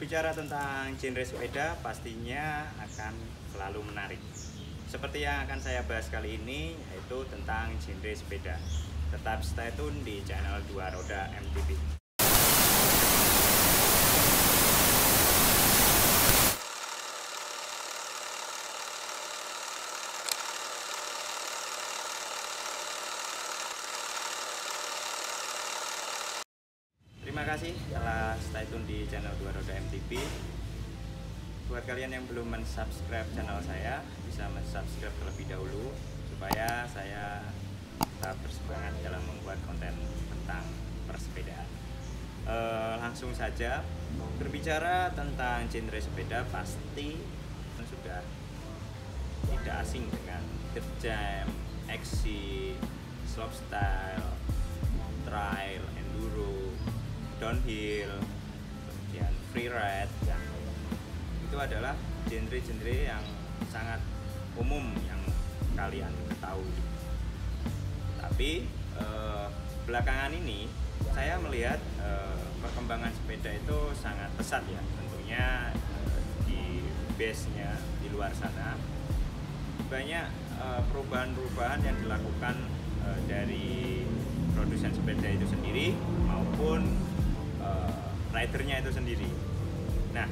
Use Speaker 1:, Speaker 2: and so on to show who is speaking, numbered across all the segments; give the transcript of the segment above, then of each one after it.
Speaker 1: Berbicara tentang genre sepeda pastinya akan selalu menarik. Seperti yang akan saya bahas kali ini, yaitu tentang genre sepeda. Tetap stay tune di channel Dua Roda MTB. Terima kasih telah stay tune di channel Dua Roda MTB. Buat kalian yang belum mensubscribe channel saya, bisa mensubscribe terlebih dahulu supaya saya tetap bersemangat dalam membuat konten tentang persepedaan. Langsung saja, berbicara tentang genre sepeda pasti sudah tidak asing dengan dirt jam, XC, slopestyle, trail, enduro, downhill, kemudian freeride. Itu adalah genre-genre yang sangat umum yang kalian ketahui. Tapi belakangan ini saya melihat perkembangan sepeda itu sangat pesat ya. Tentunya di base-nya di luar sana banyak perubahan-perubahan yang dilakukan dari produsen sepeda itu sendiri maupun ridernya itu sendiri. Nah,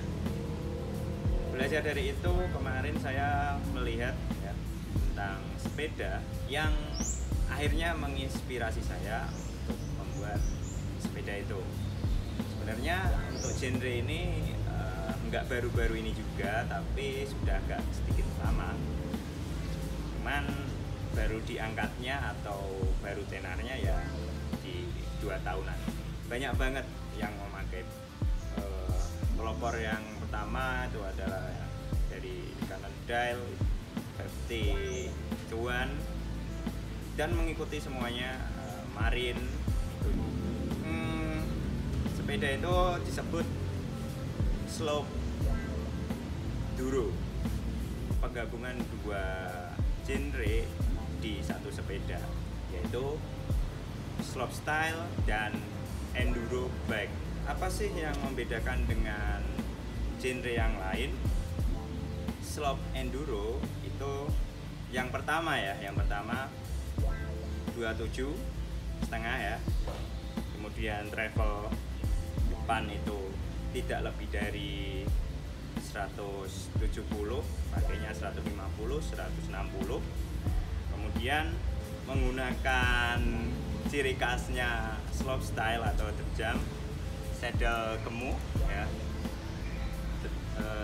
Speaker 1: belajar dari itu, kemarin saya melihat ya, tentang sepeda yang akhirnya menginspirasi saya untuk membuat sepeda itu. Sebenarnya untuk genre ini nggak baru-baru ini juga, tapi sudah agak sedikit lama. Cuman baru diangkatnya atau baru tenarnya ya di 2 tahunan. Banyak banget yang memakai. Pelopor yang pertama itu adalah dari Cannondale, FT, Cuan, dan mengikuti semuanya Marin. Sepeda itu disebut slope duro, penggabungan dua genre di satu sepeda, yaitu slopestyle dan enduro bike. Apa sih yang membedakan dengan genre yang lain? Slope enduro itu yang pertama 27,5 ya. Kemudian travel depan itu tidak lebih dari 170, pakainya 150, 160. Kemudian menggunakan ciri khasnya slopestyle atau terjam, saddle gemuk ya,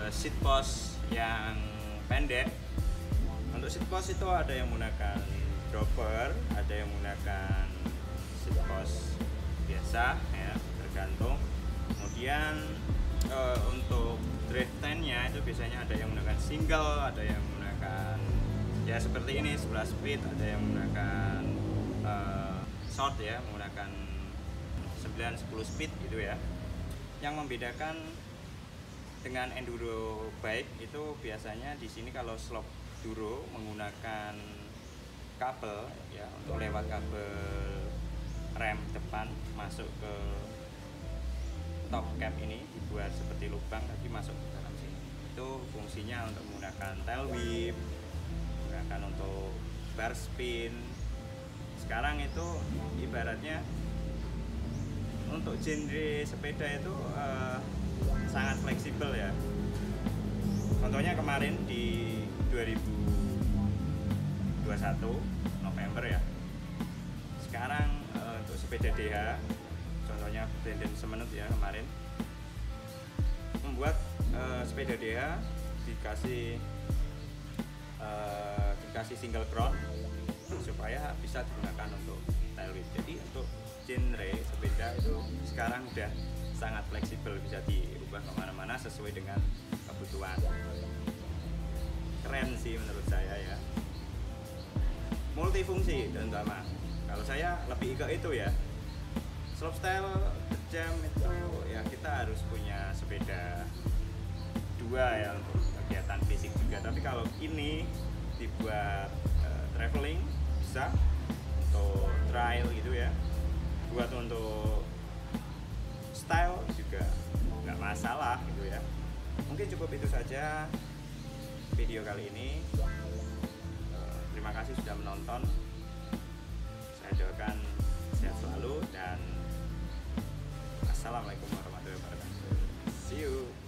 Speaker 1: seat post yang pendek. Untuk seat post itu ada yang menggunakan dropper, ada yang menggunakan seat post biasa ya, tergantung. Kemudian untuk drive tent-nya itu biasanya ada yang menggunakan single, ada yang menggunakan ya seperti ini 11 speed, ada yang menggunakan short ya, menggunakan 9-10 speed gitu ya. Yang membedakan dengan enduro bike itu biasanya di sini kalau slope duro menggunakan kabel ya, untuk lewat kabel rem depan masuk ke top cap ini, dibuat seperti lubang tapi masuk ke dalam sini. Itu fungsinya untuk menggunakan tail whip, menggunakan untuk bar spin. Sekarang itu ibaratnya untuk genre sepeda itu sangat fleksibel ya. Contohnya kemarin di 2021 November ya. Sekarang untuk sepeda DH, contohnya Brandon Semenut ya, kemarin membuat sepeda DH dikasih single crown supaya bisa digunakan untuk tail whip. Jadi untuk genre sepeda itu sekarang udah sangat fleksibel, bisa diubah kemana-mana sesuai dengan kebutuhan. Keren sih menurut saya ya, multifungsi terutama. Kalau saya lebih ke itu ya, slopestyle jam itu ya kita harus punya sepeda dua ya untuk kegiatan fisik juga. Tapi kalau ini dibuat traveling bisa, untuk trail gitu ya, buat untuk style juga nggak masalah gitu ya. Mungkin cukup itu saja video kali ini. Terima kasih sudah menonton. Saya doakan sehat selalu dan assalamualaikum warahmatullahi wabarakatuh. See you.